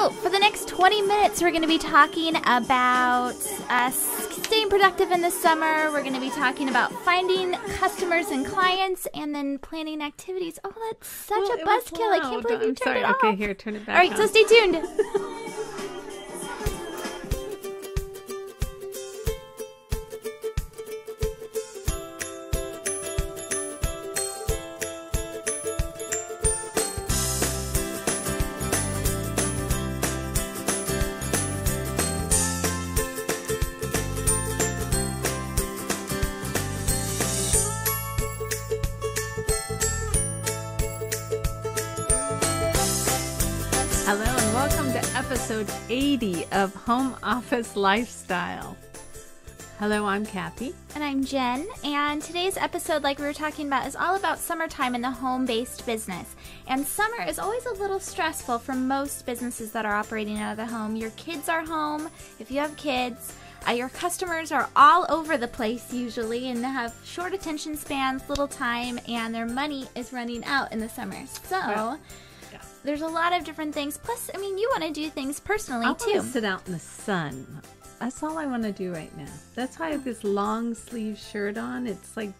So for the next 20 minutes, we're going to be talking about staying productive in the summer. We're going to be talking about finding customers and clients, and then planning activities. Oh, that's such a buzzkill. I can't believe you turned it off. Okay, here, turn it back All right, on. so stay tuned. Hello and welcome to episode 80 of Home Office Lifestyle. Hello, I'm Kathy. And I'm Jen, and today's episode, like we were talking about, is all about summertime in the home-based business. And summer is always a little stressful for most businesses that are operating out of the home. Your kids are home, if you have kids. Your customers are all over the place usually, and they have short attention spans, little time, and their money is running out in the summer. So there's a lot of different things. Plus, I mean, you want to do things personally too. I want to sit out in the sun. That's all I want to do right now. That's why I have this long sleeve shirt on. It's like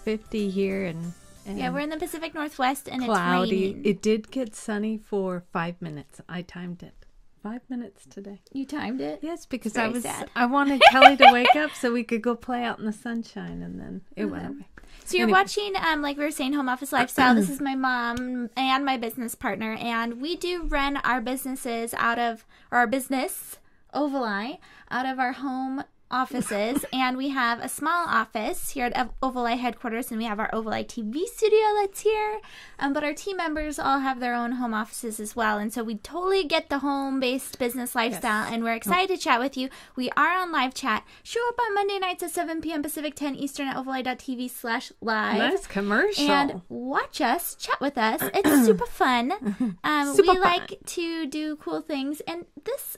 50 here and yeah, we're in the Pacific Northwest and cloudy. It's raining. It did get sunny for 5 minutes. I timed it. 5 minutes today. You timed it? Yes, because sad. I wanted Kelly to wake up so we could go play out in the sunshine, and then it went away. So you're watching, like we were saying, Home Office Lifestyle. This is my mom and my business partner, and we do run our businesses out of, or our business, Ovali, out of our home offices, and we have a small office here at Ovali headquarters, and we have our Ovali TV studio that's here, but our team members all have their own home offices as well, and so we totally get the home-based business lifestyle, and we're excited to chat with you. We are on live chat. Show up on Monday nights at 7 p.m. Pacific, 10 Eastern at ovali.tv/live. Nice commercial. And watch us, chat with us. It's super fun. We like to do cool things, and this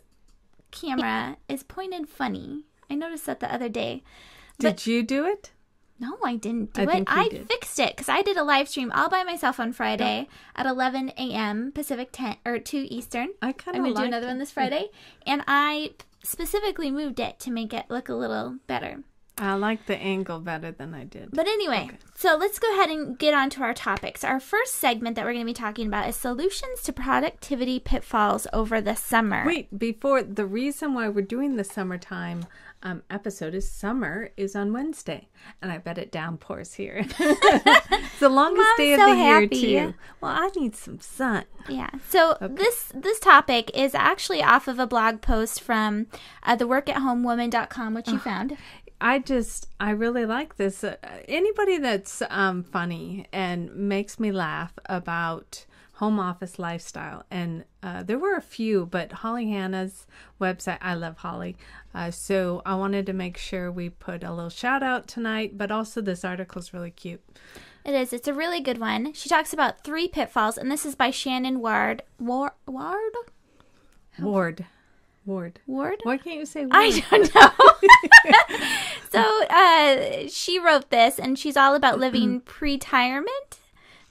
camera is pointed funny. I noticed that the other day. Did you do it? No, I didn't do it. I fixed it because I did a live stream all by myself on Friday at 11 a.m. Pacific 10 or 2 Eastern. I kind of I'm going to do another one this Friday. And I specifically moved it to make it look a little better. I like the angle better than I did. But anyway, so let's go ahead and get on to our topics. Our first segment that we're going to be talking about is solutions to productivity pitfalls over the summer. Wait, before, the reason why we're doing the summertime episode is summer is on Wednesday. And I bet it downpours here. It's the longest day of the year, too. Well, I need some sun. Yeah. So this topic is actually off of a blog post from theworkathomwoman.com, which you found. I really like this. Anybody that's funny and makes me laugh about home office lifestyle. And there were a few, but Holly Hanna's website, I love Holly. So I wanted to make sure we put a little shout out tonight, but also this article is really cute. It is. It's a really good one. She talks about 3 pitfalls, and this is by Shannon Ward. Ward? Why can't you say Ward? I don't know. So she wrote this, and she's all about living pre-retirement.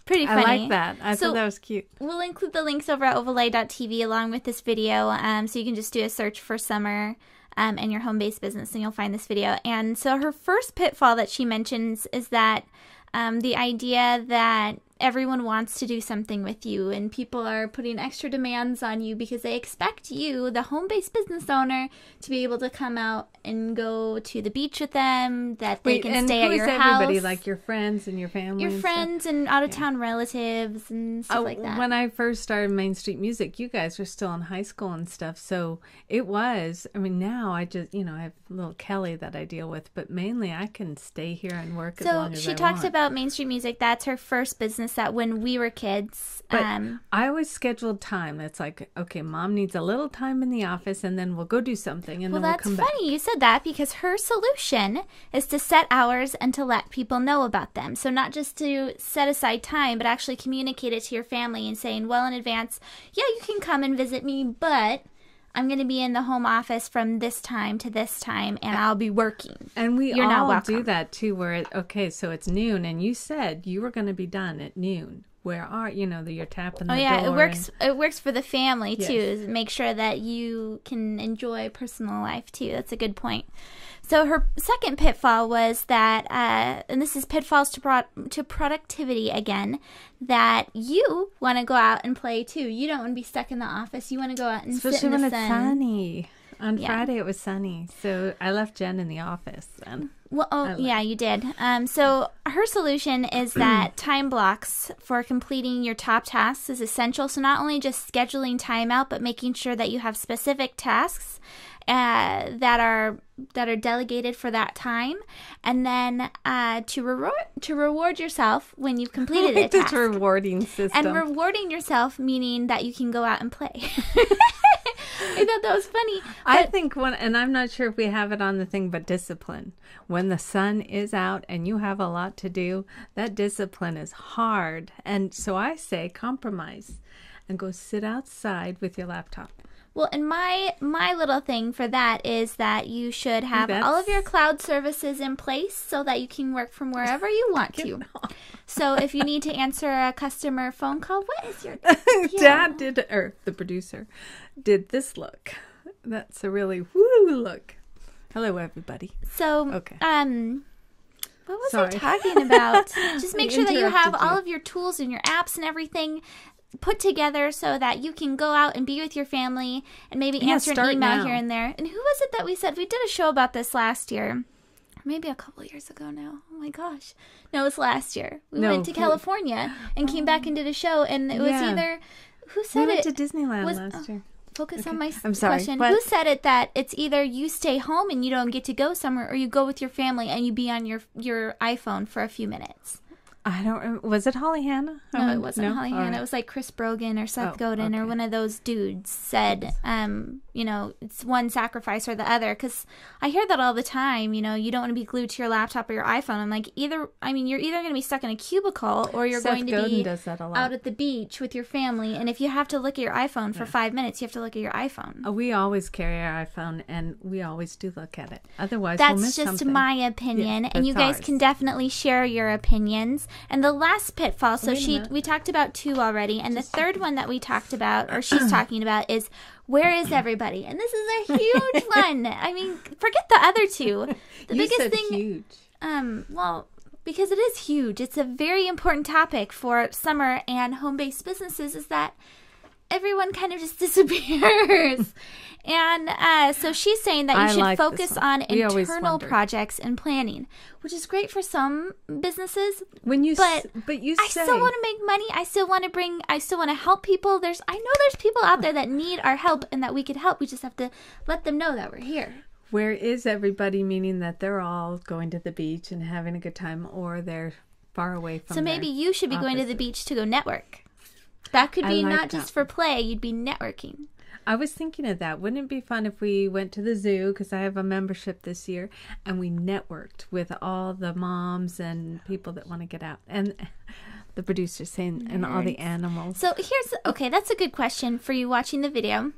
Pretty funny. I like that. I thought that was cute. We'll include the links over at ovali.tv along with this video, so you can just do a search for summer in your home-based business, and you'll find this video. And so her first pitfall that she mentions is that the idea that everyone wants to do something with you, and people are putting extra demands on you because they expect you, the home-based business owner, to be able to come out and go to the beach with them, that they can stay at your house. Everybody, like your friends and your family? Your friends and out-of-town relatives and stuff like that. When I first started Main Street Music, you guys were still in high school and stuff, so it was, I mean, now I just, I have little Kelly that I deal with, but mainly I can stay here and work as long as I want. So she talks about Main Street Music. That's her first business that when we were kids. But I always scheduled time. It's like, okay, Mom needs a little time in the office, and then we'll go do something, and then we'll come back. Well, that's funny you said that, because her solution is to set hours and to let people know about them. So not just to set aside time, but actually communicate it to your family and saying well in advance, yeah, you can come and visit me, but I'm going to be in the home office from this time to this time, and I'll be working. And You're all do that, too, where, okay, so it's noon, and you said you were going to be done at noon. where are, you're tapping the Oh yeah, door. it works for the family too. Yes. Make sure that you can enjoy personal life too. That's a good point. So her second pitfall was that, and this is pitfalls to productivity again, that you want to go out and play too. You don't want to be stuck in the office. You want to go out and sit in the sun. Especially when it's sunny. On Friday it was sunny, so I left Jen in the office then. Well, yeah, you did. So her solution is that time blocks for completing your top tasks is essential. So not only just scheduling time out, but making sure that you have specific tasks that are delegated for that time, and then to reward yourself when you've completed a task. It's a rewarding system. And rewarding yourself meaning that you can go out and play. I thought that was funny. I think and I'm not sure if we have it on the thing, but discipline. When the sun is out and you have a lot to do, that discipline is hard. And so I say compromise and go sit outside with your laptop. Well, and my little thing for that is that you should have all of your cloud services in place so that you can work from wherever you want to. So if you need to answer a customer phone call, what is your Dad did, or the producer did this look. That's a really woo look. Hello, everybody. So, okay. What was I talking about? Just make sure that you have all of your tools and your apps and everything put together so that you can go out and be with your family and maybe answer an email here and there. And who was it that we said? We did a show about this last year. Maybe a couple of years ago now. Oh my gosh. No, it was last year. We went to California and came back and did a show, and it was either... Who said we went to Disneyland last year. Focus on my I'm sorry, question. what? Who said it that it's either you stay home and you don't get to go somewhere, or you go with your family and you be on your iPhone for a few minutes? I don't remember. Was it Holly Hanna? No, it wasn't Holly Hanna. It was like Chris Brogan or Seth Godin or one of those dudes said, it's one sacrifice or the other. Because I hear that all the time, you don't want to be glued to your laptop or your iPhone. I'm like, you're either going to be stuck in a cubicle or you're going to be out at the beach with your family. And if you have to look at your iPhone for 5 minutes, you have to look at your iPhone. We always carry our iPhone, and we always do look at it. Otherwise, that's we'll miss just something. My opinion, yes, and you guys can definitely share your opinions. And the last pitfall, so we talked about 2 already, and the third one that we talked about, or she's talking about, is where is everybody? And this is a huge one. I mean, forget the other 2. The biggest thing, huge. Because it is huge. It's a very important topic for summer and home-based businesses. Is that everyone kind of just disappears. And so she's saying that you should focus on internal projects and planning, which is great for some businesses. But I still want to make money. I still want to help people. I know there's people out there that need our help and that we could help. We just have to let them know that we're here. Where is everybody? Meaning that they're all going to the beach and having a good time, or they're far away from. So maybe you should be going to the beach to go network. That could be not just for play. You'd be networking. I was thinking of that. Wouldn't it be fun if we went to the zoo, because I have a membership this year, and we networked with all the moms and people that want to get out, and the producers saying, and all the animals. So that's a good question for you watching the video.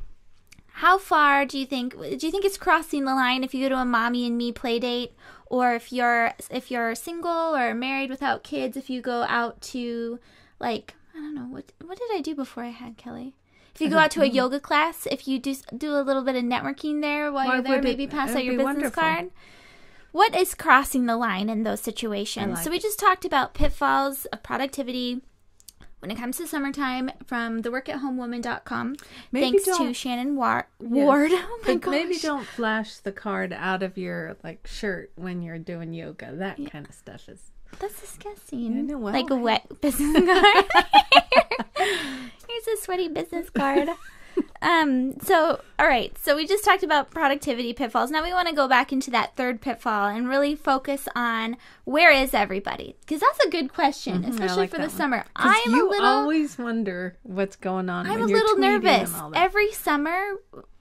How far do you think it's crossing the line if you go to a mommy and me play date, or if you're single or married without kids, if you go out to, like, I don't know, what did I do before I had Kelly? If you go out to a yoga class, if you do a little bit of networking there while you're there, maybe pass out your business card. What is crossing the line in those situations? So we just talked about pitfalls of productivity when it comes to summertime from theworkathomewoman.com. Thanks to Shannon Ward. Yes. Oh my gosh. Maybe don't flash the card out of your shirt when you're doing yoga. That kind of stuff is... That's disgusting. Know, well, like a wet business card. Here's a sweaty business card. So we just talked about productivity pitfalls. Now we want to go back into that third pitfall and really focus on where is everybody? Because that's a good question, especially for the summer. You always wonder what's going on. I'm a little nervous. Every summer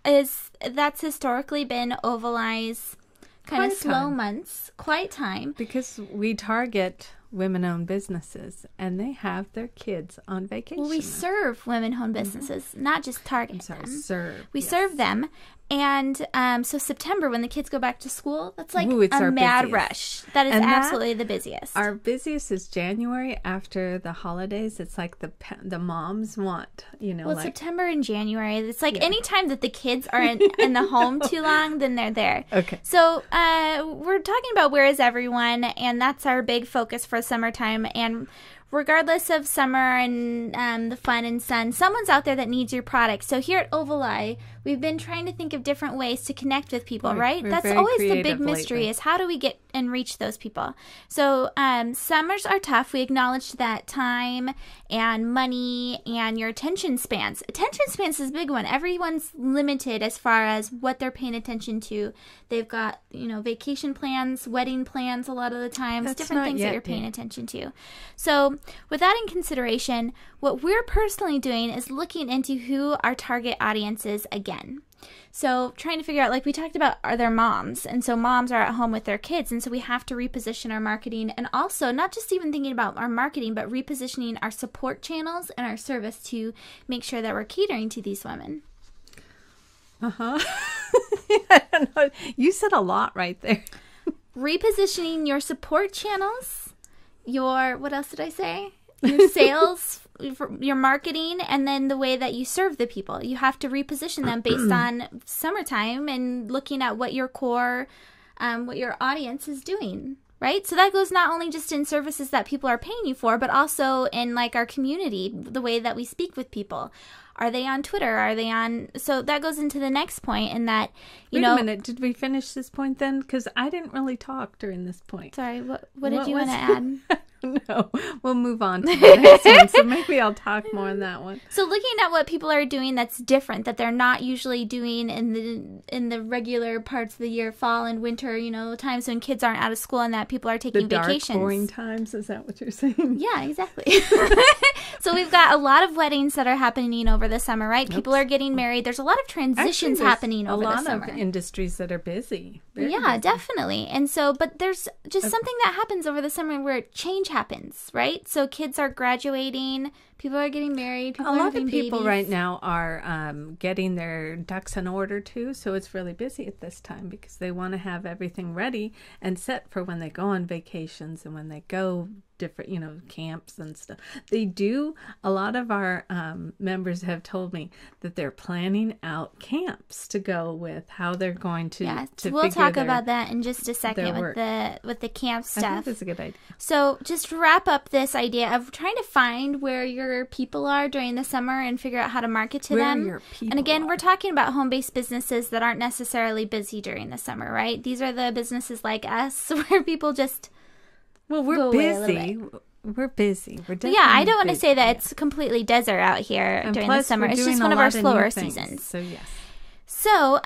that's historically been Ovalai's kind of slow months, quiet time. Because we target women-owned businesses, and they have their kids on vacation. Well, we serve women-owned businesses, not just target them. Serve. We serve them, And so September, when the kids go back to school, that's like Ooh, it's a our mad busiest. rush. That is And absolutely the busiest. Our busiest is January after the holidays. It's like the moms want, Well, like September and January, it's like any time that the kids are in the home too long, then they're there. Okay. So we're talking about where is everyone, and that's our big focus for summertime. And regardless of summer and the fun and sun, someone's out there that needs your product. So here at Oval Eye, we've been trying to think of different ways to connect with people, right? We're That's very always the big creative mystery lately. is how do we get and reach those people? So summers are tough. We acknowledge that time and money and your attention spans. Attention spans is a big one. Everyone's limited as far as what they're paying attention to. They've got, vacation plans, wedding plans a lot of the times, That's different not things yet, that you're paying dear. attention to. So with that in consideration, what we're personally doing is looking into who our target audience is again. So trying to figure out, like we talked about, are there moms? And so moms are at home with their kids. And so we have to reposition our marketing, and also not just even thinking about our marketing, but repositioning our support channels and our service to make sure that we're catering to these women. I don't know. You said a lot right there. Repositioning your support channels, what else did I say? Your sales, your marketing, and then the way that you serve the people. You have to reposition them based on summertime and looking at what your core, what your audience is doing, right? So that goes not only just in services that people are paying you for, but also in like our community, the way that we speak with people. Are they on Twitter? Are they on? So that goes into the next point in that, Wait a minute. Did we finish this point then? Because I didn't really talk during this point. Sorry, what did you was- want to add? No, we'll move on to the next one. So maybe I'll talk more on that one. So looking at what people are doing that's different, that they're not usually doing in the regular parts of the year, fall and winter, times when kids aren't out of school and that people are The taking dark, vacations. boring times. Is that what you're saying? Yeah, exactly. So we've got a lot of weddings that are happening over the summer, right? People are getting married. There's a lot of transitions There's happening over the a lot summer. of industries that are busy. Very Yeah, busy. definitely. And so, but there's just something that happens over the summer where change happens, right? So kids are graduating, people are getting married, people A are lot having of people babies. right now are getting their ducks in order too, so it's really busy at this time because they want to have everything ready and set for when they go on vacations and when they go different, camps and stuff. They do. A lot of our members have told me that they're planning out camps to go with, how they're going to. Yeah, to we'll figure talk their- about that in just a second their with the camp I stuff. think that's a good idea. So just to wrap up this idea of trying to find where your people are during the summer and figure out how to market to Where them. your people And again, are. we're talking about home-based businesses that aren't necessarily busy during the summer, right? These are the businesses like us where people just Well, we're go away a little busy. We're busy. We're But definitely yeah, I don't want to busy. say that it's completely desert out here And during plus, the summer. we're It's doing just a one of our lot new slower things, seasons. So yes. So,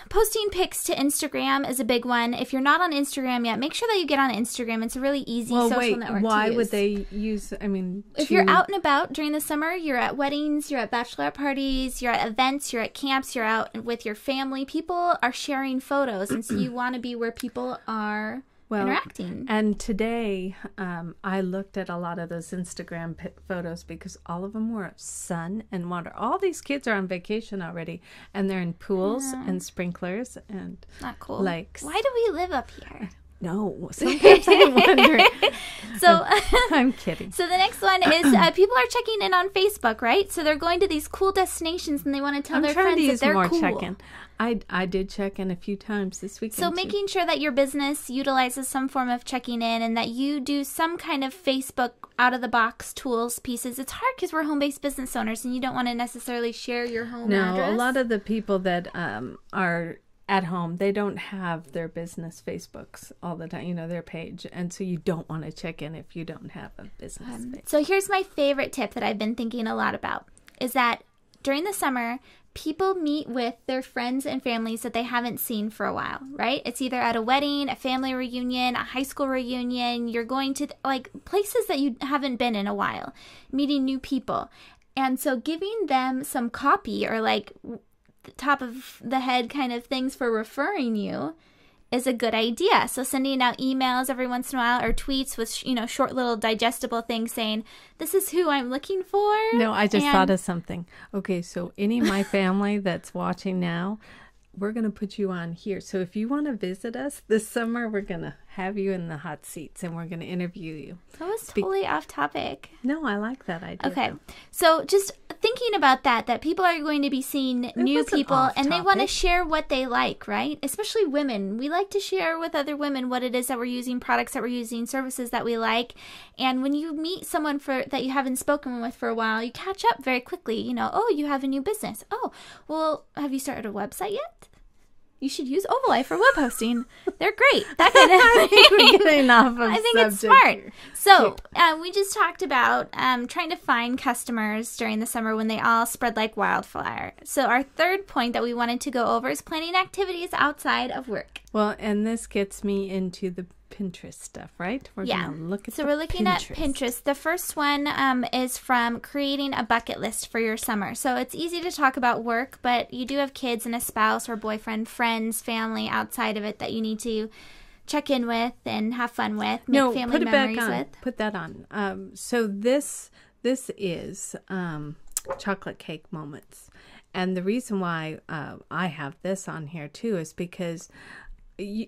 posting pics to Instagram is a big one. If you're not on Instagram yet, make sure that you get on Instagram. It's a really easy Well, social wait. network Why to use. would they use? I mean, If you're out and about during the summer, you're at weddings, you're at bachelorette parties, you're at events, you're at camps, you're out with your family. People are sharing photos, and so you want to be where people are interacting. And today, I looked at a lot of those Instagram photos because all of them were of sun and water. All these kids are on vacation already, and they're in pools and sprinklers and Not cool. lakes. Why do we live up here? No, sometimes I wonder. So, I'm kidding. so the next one is people are checking in on Facebook, right? So they're going to these cool destinations and they want to tell I'm their trying friends to that use they're more cool. check-in. I did check in a few times this weekend. So too. making sure that your business utilizes some form of checking in and that you do some kind of Facebook out-of-the-box tools pieces. It's hard because we're home-based business owners and you don't want to necessarily share your home No, address. a lot of the people that are at home, they don't have their business Facebooks all the time, their page. And so you don't want to check in if you don't have a business page. So here's my favorite tip that I've been thinking a lot about is that during the summer, people meet with their friends and families that they haven't seen for a while, right? It's either at a wedding, a family reunion, a high school reunion. You're going to like places that you haven't been in a while, meeting new people. And so giving them some copy or like the top of the head kind of things for referring you is a good idea. So sending out emails every once in a while or tweets with, short little digestible things saying, this is who I'm looking for. No, I just And- thought of something. Okay, so any of my family that's watching now, we're going to put you on here. So if you want to visit us this summer, we're going to have you in the hot seats and we're going to interview you. That was totally off topic. No, I like that idea. Okay. So just thinking about that people are going to be seeing new people and they want to share what they like, right? Especially women. We like to share with other women what it is that we're using, products that we're using, services that we like. And when you meet someone that you haven't spoken with for a while, you catch up very quickly. You know, oh, you have a new business. Oh, well, have you started a website yet? You should use Ovali for web hosting. They're great. That kind of I think we're getting off of I think it's subject smart. here. So we just talked about trying to find customers during the summer when they all spread like wildfire. So our third point that we wanted to go over is planning activities outside of work. Well, and this gets me into the Pinterest stuff, right? We're Yeah. gonna look at So we're looking at Pinterest. The first one is from creating a bucket list for your summer. So it's easy to talk about work, but you do have kids and a spouse or boyfriend, friends, family outside of it that you need to check in with and have fun with, make family memories with. Put that on. So this is chocolate cake moments. And the reason why I have this on here too is because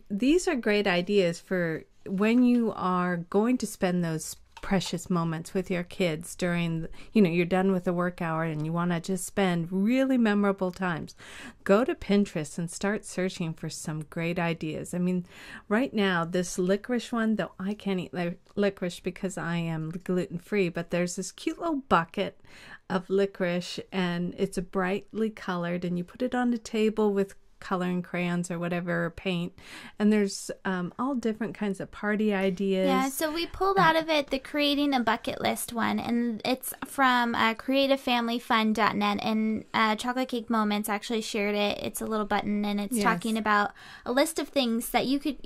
these are great ideas for when you are going to spend those precious moments with your kids during, you're done with the work hour and you want to just spend really memorable times. Go to Pinterest and start searching for some great ideas. I mean, right now, this licorice one, though I can't eat licorice because I am gluten-free, but there's this cute little bucket of licorice and it's brightly colored and you put it on the table with coloring crayons or whatever, or paint, and there's all different kinds of party ideas. Yeah, so we pulled out of it the creating a bucket list one, and it's from creativefamilyfun.net, and Chocolate Cake Moments actually shared it. It's a little button, and it's talking about a list of things that you could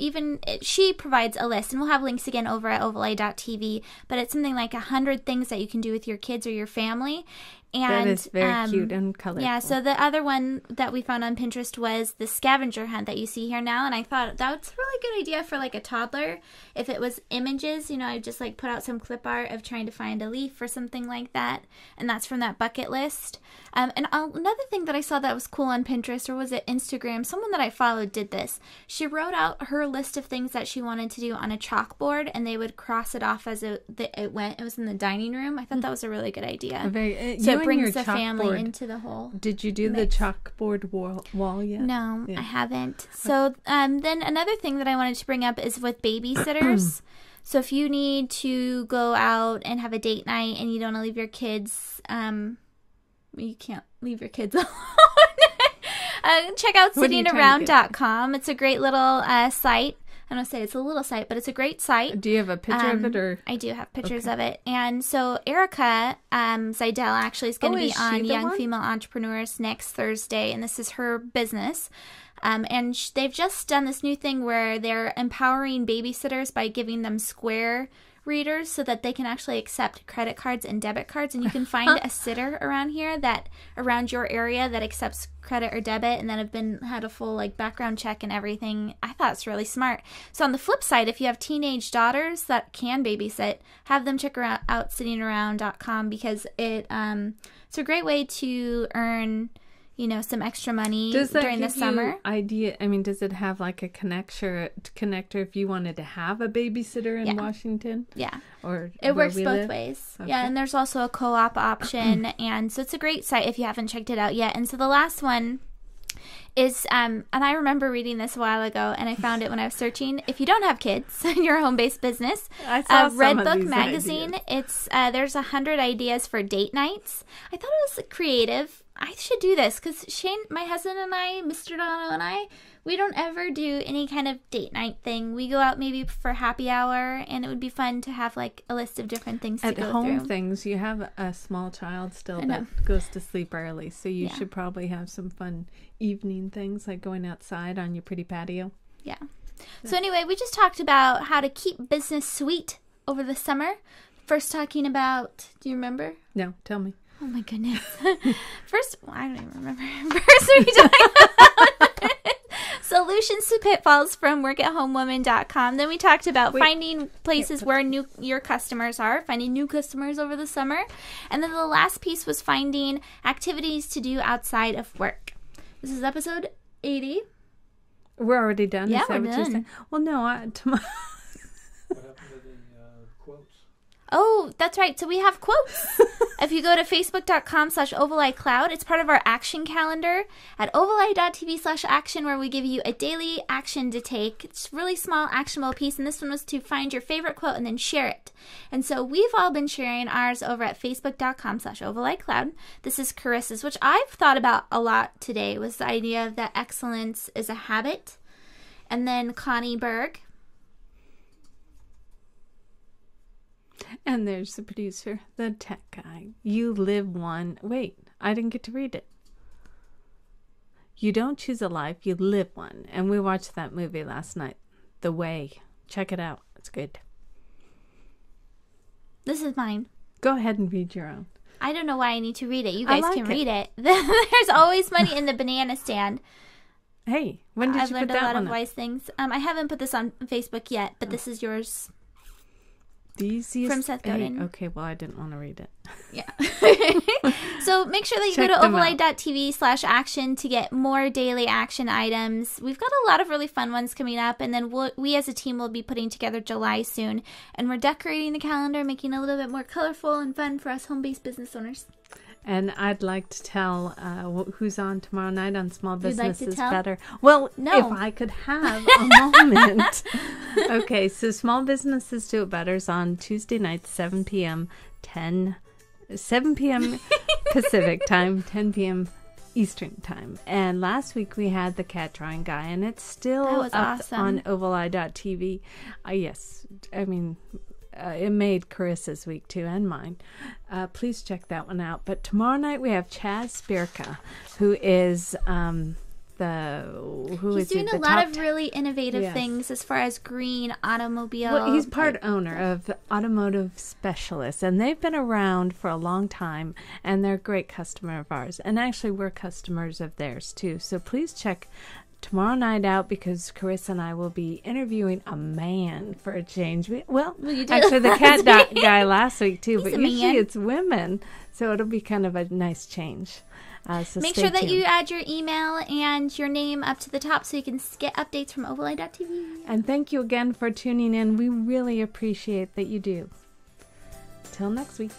she provides a list, and we'll have links again over at ovali.tv, but it's something like 100 things that you can do with your kids or your family. And, that is very cute and colorful. Yeah, so the other one that we found on Pinterest was the scavenger hunt that you see here now. And I thought that's a really good idea for like a toddler. If it was images, I just like put out some clip art of trying to find a leaf or something like that. And that's from that bucket list. And another thing that I saw that was cool on Pinterest, or was it Instagram? Someone that I followed did this. She wrote out her list of things that she wanted to do on a chalkboard, and they would cross it off as it went. It was in the dining room. I thought that was a really good idea. So it brings the family into the whole Did you do the chalkboard wall yet? No, I haven't. So then another thing that I wanted to bring up is with babysitters. So if you need to go out and have a date night and you don't want to leave your kids, you can't leave your kids alone. Check out sittingaround.com. It's a great little site. I don't say it's a little site, but it's a great site. Do you have a picture of it? Or I do have pictures of it. And so Erica Seidel actually is going to be on Young Female Entrepreneurs next Thursday, and this is her business. And they've just done this new thing where they're empowering babysitters by giving them Square readers so that they can actually accept credit cards and debit cards, and you can find a sitter around your area that accepts credit or debit and that have had a full like background check and everything. I thought it's really smart. So on the flip side, if you have teenage daughters that can babysit, have them check out sittingaround.com, because it's a great way to earn some extra money during the summer. Does it have like a connector if you wanted to have a babysitter in Washington? Yeah. Or it works both ways. Okay. Yeah, and there's also a co-op option, and so it's a great site if you haven't checked it out yet. And so the last one is, and I remember reading this a while ago, and I found it when I was searching. If you don't have kids in your home-based business, I saw Red Book magazine. It's there's 100 ideas for date nights. I thought it was creative. I should do this because Shane, my husband, and I, Mr. Dono and I, we don't ever do any kind of date night thing. We go out maybe for happy hour, and it would be fun to have like a list of different things to go through. At home things, you have a small child still that goes to sleep early, so you should probably have some fun evening things like going outside on your pretty patio. Yeah. So anyway, we just talked about how to keep business sweet over the summer. First talking about, do you remember? No, tell me. Oh my goodness. I don't even remember. First we talked about solutions to pitfalls from workathomewoman.com. Then we talked about finding places where your customers are, finding new customers over the summer. And then the last piece was finding activities to do outside of work. This is episode 80. We're already done? Yeah, Is that we're what you're done. saying? Well, no, tomorrow. What happened to the quotes? Oh, that's right. So we have quotes. If you go to facebook.com/OvalEyeCloud, it's part of our action calendar at ovaleye.tv/action, where we give you a daily action to take. It's a really small, actionable piece, and this one was to find your favorite quote and then share it. And so we've all been sharing ours over at facebook.com/OvalEyeCloud. This is Carissa's, which I've thought about a lot today, was the idea that excellence is a habit. And then Connie Berg. And there's the producer, the tech guy. You live one. Wait, I didn't get to read it. You don't choose a life, you live one. And we watched that movie last night, The Way. Check it out. It's good. This is mine. Go ahead and read your own. I don't know why I need to read it. You guys like can it. read it. There's always money in the banana stand. Hey, when did I've you put learned a that lot one of up? wise things. I haven't put this on Facebook yet, but this is yours. The easiest. From Seth Godin. Hey, okay, well, I didn't want to read it. Yeah. So make sure that you Check go to them out. ovaleye.tv/action to get more daily action items. We've got a lot of really fun ones coming up, and then we as a team will be putting together July soon. And we're decorating the calendar, making it a little bit more colorful and fun for us home-based business owners. And I'd like to tell who's on tomorrow night on Small You'd like Business to is tell? Better. Well, No. if I could have a moment. Okay, so Small Businesses Do It Better is on Tuesday night, 7 p.m. Pacific time, 10 p.m. Eastern time. And last week we had the cat drawing guy, and it's still That was up awesome. on ovaleye.tv. Yes, I mean... it made Carissa's week too, and mine. Please check that one out. But tomorrow night we have Chaz Spirka, who is He's doing a lot of really innovative Yes. things as far as green automobile. Well, he's part owner of Automotive Specialists, and they've been around for a long time, and they're a great customer of ours. And actually, we're customers of theirs too. So please check tomorrow night out, because Carissa and I will be interviewing a man for a change. Well, you did actually the cat last week. guy last week too, He's but a usually man. it's women, so it'll be kind of a nice change. So Make stay sure that tuned. you add your email and your name up to the top so you can get updates from ovaleye.tv. And thank you again for tuning in. We really appreciate that you do. Till next week.